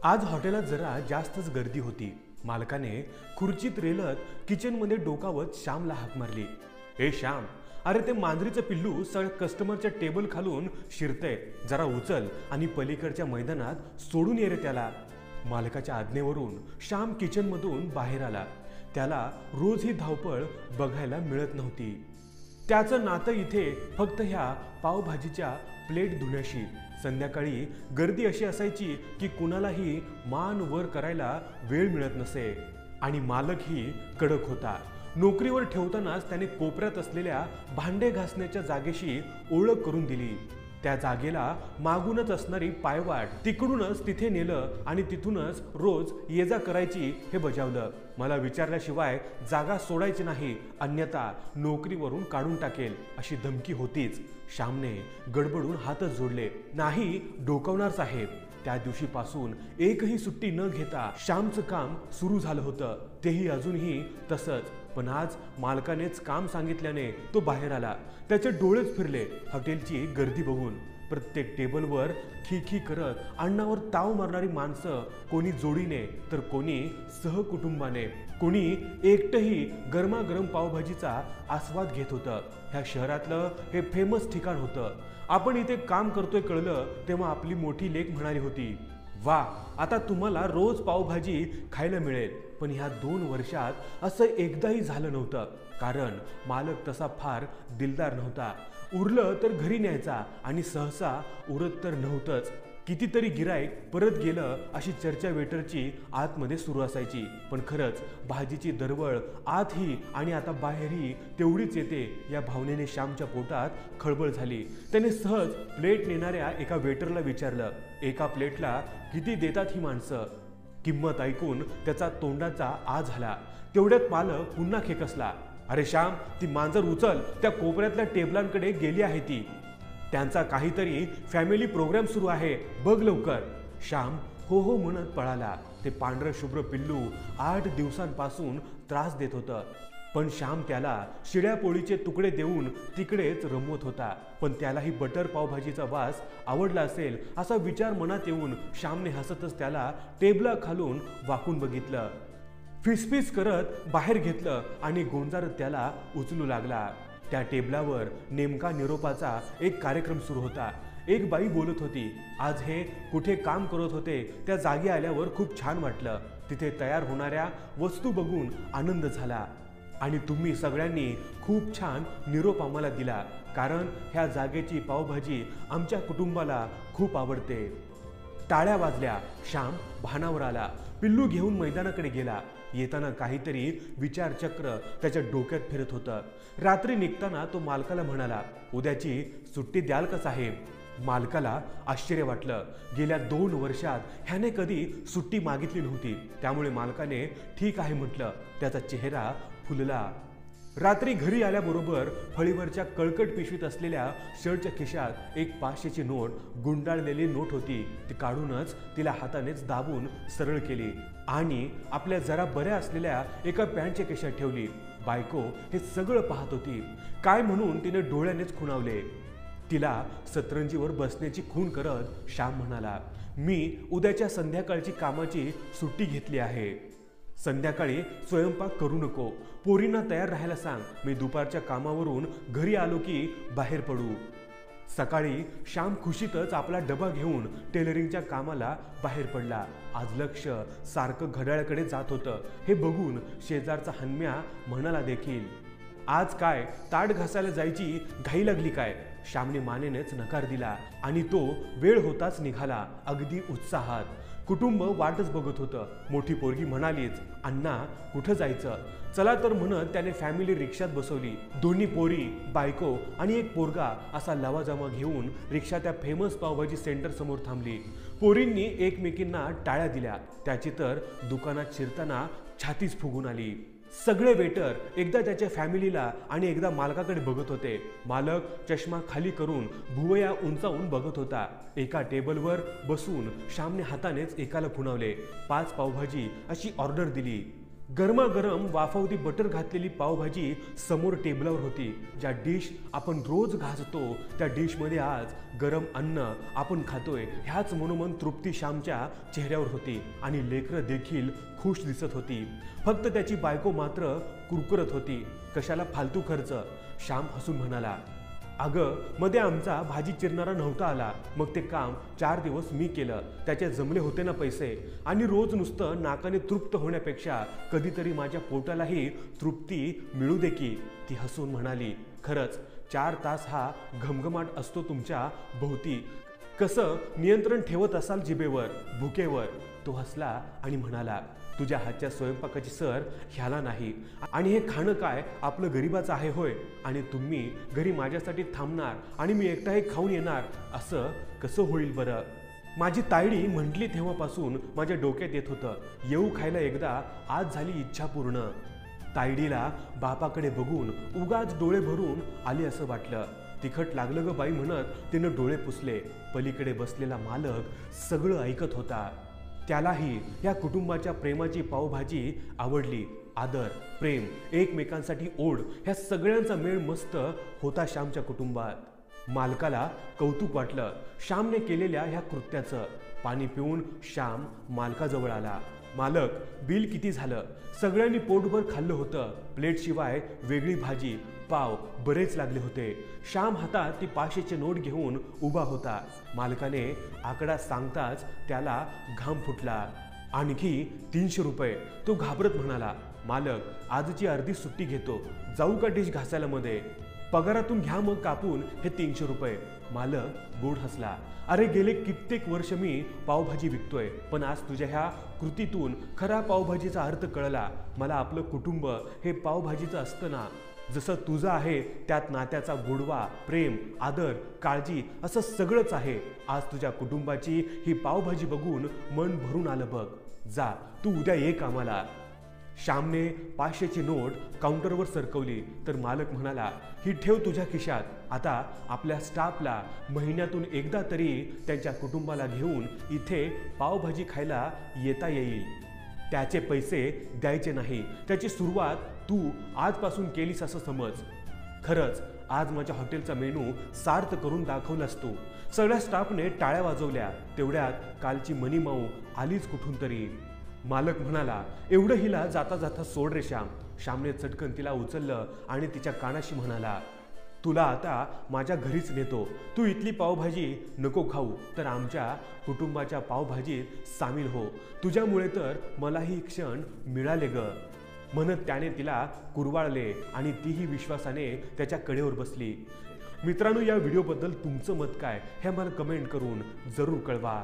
आज हॉटेलात जरा जास्तच गर्दी होती। मालकाने खुर्चीत रेलत किचनमध्ये डोकावत श्यामला हाक मारली। ए श्याम, अरे ते मांजरीचं पिल्लू कस्टमरच्या टेबल खालून शिरतय, जरा उचल आणि पलीकडच्या मैदानात सोडून ये रे त्याला। मालकाच्या आज्ञेवरून श्याम किचनमधून बाहेर आला। त्याला रोज ही धावपळ बघायला मिळत नव्हती। त्याचं नातं इथे फक्त ह्या पावभाजीच्या प्लेट धुण्याशी। संध्याकाळी गर्दी अशी असायची की कुणालाही मान वर करायला वेळ मिळत नसे आणि मालकही कडक होता। नोकरीवर ठेवतानाच त्याने कोपऱ्यात असलेल्या भांडे घासण्याच्या जागेशी ओळख करून दिली। त्या जागेला मागूनच असणारी पायवाट तिकडूनच तिथे नेलं आणि तिथूनच रोज ये जा करायची हे बजावलं। मला विचारल्याशिवाय जागा सोडायची नाही, अन्यथा नोकरीवरून काढून टाकेल अशी धमकी होतीच। श्यामने गडबडून हातच जोडले। नाही, डोकावणार साहेब। त्या दिवशीपासून एकही सुट्टी न घेता श्यामचं काम सुरू झालं होतं, तेही अजूनही तसंच। पण आज मालकानेच काम सांगितल्याने तो बाहेर आला। त्याचे डोळेच फिरले हॉटेलची गर्दी बघून। प्रत्येक टेबलवर खी करत अन्नावर ताव मारणारी माणसं, कोणी जोडीने तर कोणी सहकुटुंबाने, कोणी एकटंही गरमागरम पावभाजीचा आस्वाद घेत होतं। ह्या शहरातलं हे फेमस ठिकाण होतं। आपण इथे काम करतोय कळलं तेव्हा आपली मोठी लेक म्हणाली होती, वा, आता तुम्हाला रोज पावभाजी खायला मिळेल। पण ह्या 2 वर्षात असं एकदाही झालं नव्हतं, कारण मालक तसा फार दिलदार नव्हता। उरलं तर घरी न्यायचा आणि सहसा उरत तर नव्हतंच। कितीतरी गिराईक परत गेलं अशी चर्चा वेटरची आतमध्ये सुरू असायची। पण खरंच भाजीची दरवळ आतही आणि आता बाहेरही तेवढीच येते या भावनेने श्यामच्या पोटात खळबळ झाली। त्याने सहज प्लेट नेणाऱ्या एका वेटरला विचारलं, एका प्लेटला किती देतात ही माणसं? किंमत ऐकून त्याचा तोंडाचा आ झाला। तेवढ्यात मालक पुन्हा खेकसला, अरे श्याम, ती मांजर उचल, त्या कोपऱ्यातल्या टेबलांकडे गेली आहे ती। त्यांचा काहीतरी फॅमिली प्रोग्राम सुरू आहे, बघ लवकर। श्याम हो हो म्हणत पळाला। ते पांढरं शुभ्र पिल्लू 8 दिवसांपासून त्रास देत होतं, पण श्याम त्याला शिळ्या पोळीचे तुकडे देऊन तिकडेच रमवत होता। पण त्यालाही बटर पावभाजीचा वास आवडला असेल असा विचार मनात येऊन श्यामने हसतच त्याला टेबला खालून वाकून बघितलं, फिसफिस करत बाहेर घेतलं आणि गोंजारत त्याला उचलू लागला। त्या टेबलावर नेमका निरोपाचा एक कार्यक्रम सुरू होता। एक बाई बोलत होती, आज हे कुठे काम करत होते त्या जागी आल्यावर खूप छान वाटलं। तिथे तयार होणाऱ्या वस्तू बघून आनंद झाला आणि तुम्ही सगळ्यांनी खूप छान निरोप आम्हाला दिला, कारण ह्या जागेची पावभाजी आमच्या कुटुंबाला खूप आवडते। टाळ्या वाजल्या। श्याम भानावर आला। पिल्लू घेऊन मैदानाकडे गेला। येताना काहीतरी विचारचक्र त्याच्या डोक्यात फिरत होतं। रात्री निघताना तो मालकाला म्हणाला, उद्याची सुट्टी द्याल का साहेब? मालकाला आश्चर्य वाटलं। गेल्या 2 वर्षात ह्याने कधी सुट्टी मागितली नव्हती, त्यामुळे मालकाने ठीक आहे म्हटलं। त्याचा चेहरा फुलला। रात्री घरी आल्याबरोबर फळीवरच्या कळकट पिशवीत असलेल्या शर्टच्या खिशात एक 500ची नोट, गुंडाळलेली नोट होती। ती काढूनच तिला हातानेच दाबून सरळ केली आणि आपल्या जरा बऱ्या असलेल्या एका पॅन्टच्या खिशात ठेवली। बायको हे सगळं पाहत होती। काय म्हणून तिने डोळ्यानेच खुणावले। तिला सतरंजीवर बसण्याची खूण करत श्याम म्हणाला, मी उद्याच्या संध्याकाळची कामाची सुट्टी घेतली आहे। संध्याकाळी स्वयंपाक करू नको, पोरींना तयार राहायला सांग। मी दुपारच्या कामावरून घरी आलो की बाहेर पडू। सकाळी श्याम खुशीतच आपला डबा घेऊन टेलरिंगच्या कामाला बाहेर पडला। आज लक्ष सारखं घड्याळाकडे जात होतं। हे बघून शेजारचा हन्म्या म्हणाला देखील, आज काय ताट घासायला जायची घाई लागली काय? श्यामने मानेनेच नकार दिला आणि तो वेळ होताच निघाला, अगदी उत्साहात। कुटुंब वाटच बघत होतं। मोठी पोरगी म्हणालीच, अण्णा कुठं जायचं? चला तर म्हणत त्याने फॅमिली रिक्षात बसवली। दोन्ही पोरी, बायको आणि एक पोरगा असा लवाजमा घेऊन रिक्षा त्या फेमस पावभाजी सेंटर समोर थांबली। पोरींनी एकमेकींना टाळ्या दिल्या। त्याची तर दुकानात शिरताना छातीच फुगून आली। सगळे वेटर एकदा त्याच्या फॅमिलीला आणि एकदा मालकाकडे बघत होते। मालक चष्मा खाली करून भुवया उंचावून बघत होता। एका टेबलवर बसून श्यामने हातानेच एकाला खुणावले। 5 पावभाजी अशी ऑर्डर दिली। गरमागरम वाफावती बटर घातलेली पावभाजी समोर टेबलावर होती. ज्या डिश आपण रोज घासतो त्या डिशमध्ये आज गरम अन्न आपण खातोय ह्याच मनोमन तृप्ती श्यामच्या चेहऱ्यावर होती. आणि लेकरं देखील खुश दिसत होती. फक्त त्याची बायको मात्र कुरकुरत होती. कशाला फालतू खर्च? श्याम हसून म्हणाला, अगं मध्ये आमचा भाजी चिरणारा नव्हता आला, मग ते काम 4 दिवस मी केलं. त्याचे जमले होते ना पैसे. आणि रोज नुसतं नाकाने तृप्त होण्यापेक्षा कधीतरी माझ्या पोटालाही तृप्ती मिळू दे की. ती हसून म्हणाली, खरंच 4 तास हा घमघमाट असतो तुमच्या भोवती. कसं नियंत्रण ठेवत असाल जिभेवर, भुकेवर? तो हसला आणि म्हणाला, तुझ्या हातच्या स्वयंपाकाची सर ह्याला नाही. आणि हे खाणं काय आपलं गरिबाचं आहे होय? आणि तुम्ही घरी माझ्यासाठी थांबणार आणि मी एकटा हे खाऊन येणार, असं कसं होईल बरं? माझी तायडी म्हटली तेव्हापासून माझ्या डोक्यात येत होतं, येऊ खायला एकदा, आज झाली इच्छा पूर्ण. तायडीला बापाकडे बघून उगाच डोळे भरून आले असं वाटलं. तिखट लागलं ग बाई म्हणत तिनं डोळे पुसले. पलीकडे बसलेला मालक सगळं ऐकत होता. त्यालाही या कुटुंबाच्या प्रेमाची पावभाजी आवडली. आदर, प्रेम, एकमेकांसाठी ओढ, ह्या सगळ्यांचा मेळ मस्त होता श्यामच्या कुटुंबात. मालकाला कौतुक वाटलं श्यामने केलेल्या ह्या कृत्याचं. पाणी पिऊन श्याम मालकाजवळ आला. मालक, बिल किती झालं? सगळ्यांनी पोटभर खाल्लं होतं. प्लेटशिवाय वेगळी भाजी, पाव बरेच लागले होते. श्याम हातात ती 500ची नोट घेऊन उभा होता. मालकाने आकडा सांगताच त्याला घाम फुटला. आणखी 300 रुपये. तो घाबरत म्हणाला, मालक आजची अर्धी सुट्टी घेतो, जाऊ का डिश घासायला मध्ये? पगारातून घ्या मग कापून हे 300 रुपये. मालक गोड हसला, अरे गेले कित्येक वर्ष मी पावभाजी विकतोय, पण आज तुझ्या ह्या कृतीतून खरा पावभाजीचा अर्थ कळला. मला आपलं कुटुंब हे पावभाजीचं असतं ना, जसं तुझं आहे त्यात नात्याचा गोडवा, प्रेम, आदर, काळजी असं सगळंच आहे. आज तुझ्या कुटुंबाची ही पावभाजी बघून मन भरून आलं बघ. जा तू उद्या ये कामाला. श्यामने 500ची नोट काउंटरवर सरकवली तर मालक म्हणाला, ही ठेव तुझ्या खिशात. आता आपल्या स्टाफला महिन्यातून एकदा तरी त्यांच्या कुटुंबाला घेऊन इथे पावभाजी खायला येता येईल. त्याचे पैसे द्यायचे नाही, त्याची सुरुवात तू आजपासून केलीस असं समज. खरंच आज माझ्या हॉटेलचा मेनू सार्थ करून दाखवलास तू. सगळ्या स्टाफने टाळ्या वाजवल्या. तेवढ्यात कालची मनीमाऊ आलीच कुठून तरी. मालक म्हणाला, एवढं हिला जाता जाता सोड रे श्याम. श्यामने चटकन तिला उचललं आणि तिच्या कानाशी म्हणाला, तुला आता माझ्या घरीच नेतो. तू इथली पावभाजी नको खाऊ, तर आमच्या कुटुंबाच्या पावभाजीत सामील हो. तुझ्यामुळे तर मलाही क्षण मिळाले ग. म्हणत त्याने तिला कुरवाळले आणि तीही विश्वासाने त्याच्या कडेवर बसली. मित्रांनो, या व्हिडिओबद्दल तुमचं मत काय हे मला कमेंट करून जरूर कळवा.